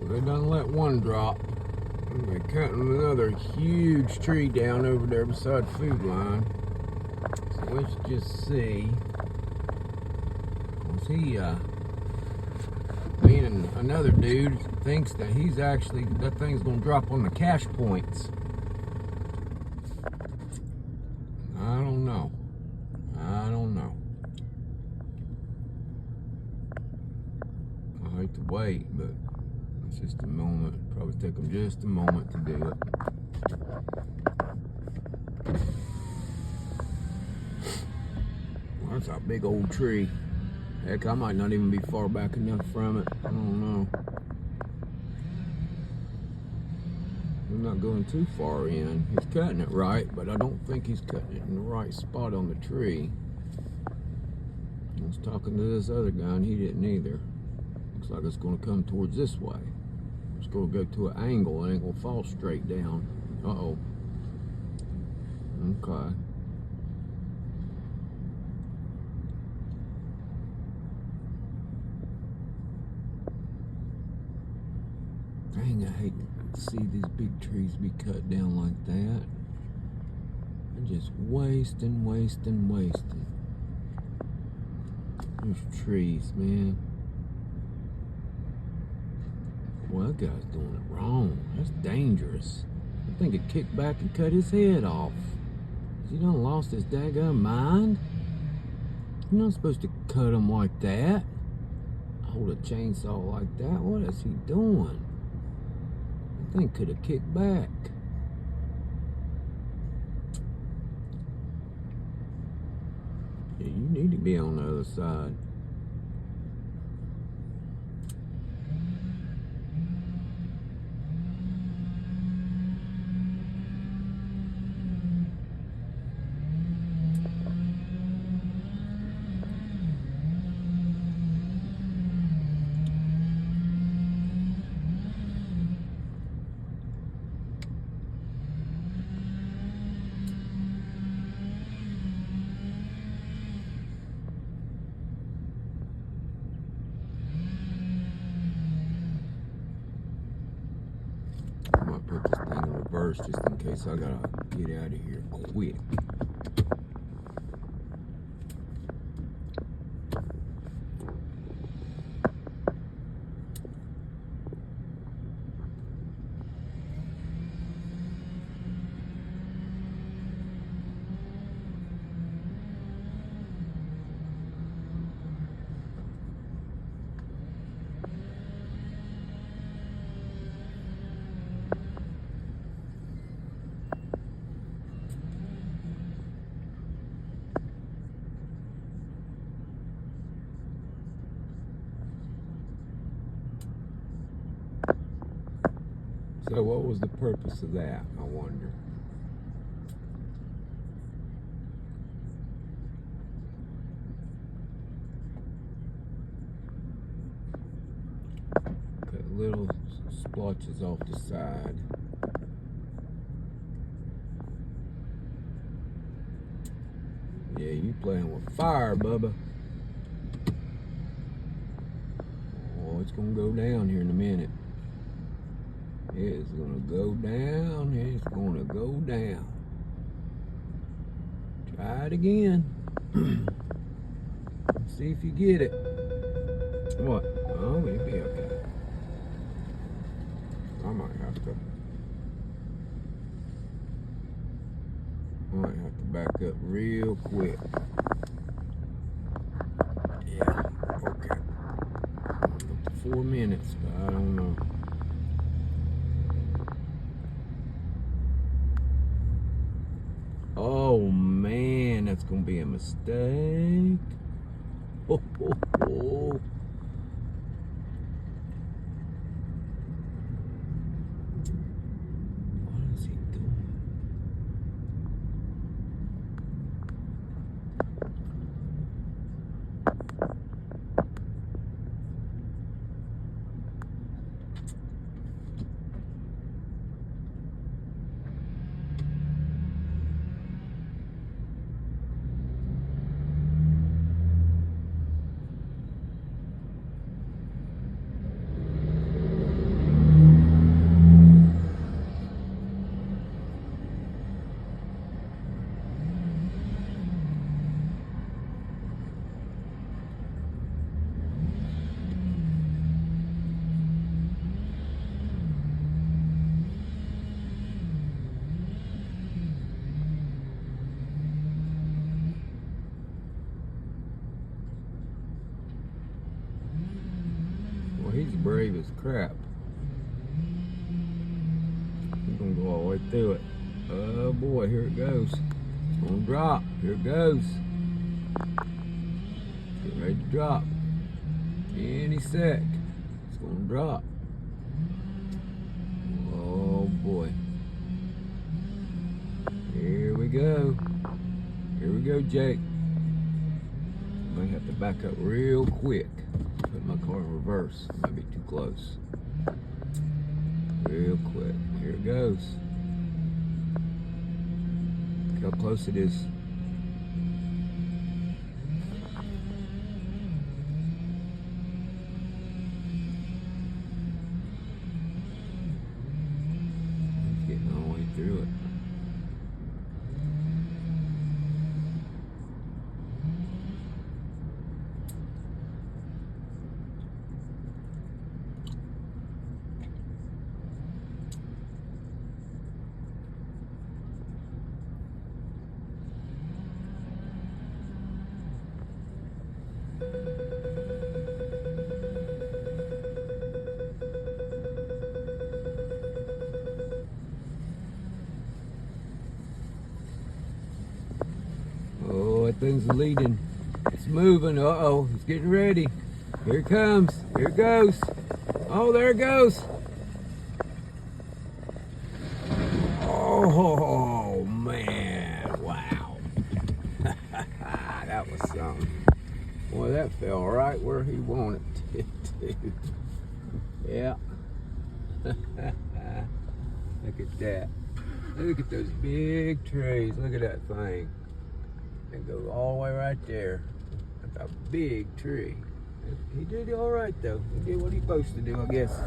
They done let one drop. They're cutting another huge tree down over there beside Food Line. So let's just see. Was he, me and another dude thinks that he's actually, that thing's gonna drop on the cash points. I don't know. I hate to wait, but it's just a moment. Probably take them just a moment to do it. Well, that's a big old tree. Heck, I might not even be far back enough from it. I don't know. I'm not going too far in. He's cutting it right, but I don't think he's cutting it in the right spot on the tree. I was talking to this other guy and he didn't either. Looks like it's going to come towards this way. It's going to go to an angle. It ain't going to fall straight down. Uh-oh. Okay. Dang, I hate to see these big trees be cut down like that. They're just wasting. Those trees, man. Well, that guy's doing it wrong. That's dangerous. I think it kicked back and cut his head off. He done lost his daggone mind. You're not supposed to cut him like that. Hold a chainsaw like that. What is he doing? That thing could have kicked back. Yeah, you need to be on the other side. I might put this thing in reverse just in case I gotta get out of here quick. So what was the purpose of that, I wonder? Cut little splotches off the side. Yeah, you playing with fire, Bubba. Oh, it's gonna go down here in a minute. It's gonna go down. It's gonna go down. Try it again. See if you get it. What? Oh, you'll be okay. I might have to back up real quick. Yeah, okay. Up to 4 minutes, but I don't know. Oh man, that's gonna be a mistake. Oh, oh, oh. What is he doing? brave as crap. He's gonna go all the way through it. Oh boy, here it goes. It's gonna drop. Here it goes. Get ready to drop. Any sec. It's gonna drop. Oh boy. Here we go. Here we go, Jake. I might have to back up real quick. Put my car in reverse. Might be too close. Real quick. Here it goes. Look how close it is. It's getting all the way through it. Oh, that thing's leading. It's moving. Uh-oh, it's getting ready. Here it comes. Here it goes. Oh, there it goes. Oh, man. Wow. That was something. Boy, that fell right where he wanted it to. Yeah. Look at that. Look at those big trees. Look at that thing. It goes all the way right there. That's a big tree. He did all right though. He did what he's supposed to do, I guess.